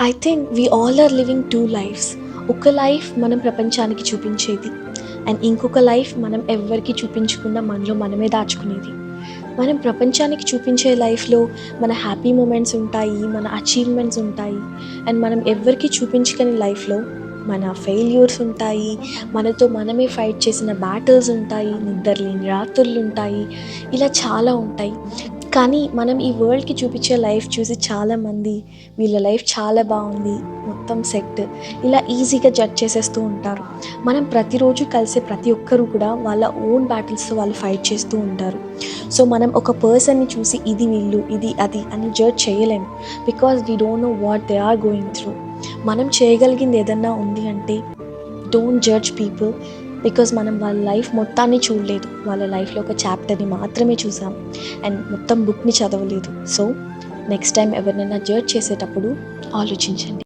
I think we all are living two lives. ఒక life మనం ప్రపంచానికి చూపించేది, అండ్ ఇంకొక లైఫ్ మనం ఎవ్వరికి చూపించకుండా మనలో మనమే దాచుకునేది. మనం ప్రపంచానికి చూపించే లైఫ్లో మన హ్యాపీ మూమెంట్స్ ఉంటాయి, మన అచీవ్మెంట్స్ ఉంటాయి. అండ్ మనం ఎవ్వరికి చూపించుకునే లైఫ్లో మన ఫెయిల్యూర్స్ ఉంటాయి, మనతో మనమే ఫైట్ చేసిన బ్యాటిల్స్ ఉంటాయి, నిద్రలేని రాత్రులు ఉంటాయి, ఇలా చాలా ఉంటాయి. కానీ మనం ఈ వరల్డ్కి చూపించే లైఫ్ చూసి చాలామంది వీళ్ళ లైఫ్ చాలా బాగుంది, మొత్తం సెట్, ఇలా ఈజీగా జడ్జ్ చేసేస్తూ ఉంటారు. మనం ప్రతిరోజు కలిసే ప్రతి ఒక్కరు కూడా వాళ్ళ ఓన్ బ్యాటిల్స్తో వాళ్ళు ఫైట్ చేస్తూ ఉంటారు. సో మనం ఒక పర్సన్ని చూసి ఇది వీళ్ళు, ఇది అది అని జడ్జ్ చేయలేము. Because we don't know what they are going through. మనం చేయగలిగింది ఏదన్నా ఉంది అంటే డోంట్ జడ్జ్ పీపుల్. బికాజ్ మనం వాళ్ళ లైఫ్ మొత్తాన్ని చూడలేదు, వాళ్ళ లైఫ్లో ఒక చాప్టర్ని మాత్రమే చూసాం అండ్ మొత్తం బుక్ని చదవలేదు. సో నెక్స్ట్ టైం ఎవరినైనా జడ్జ్ చేసేటప్పుడు ఆలోచించండి.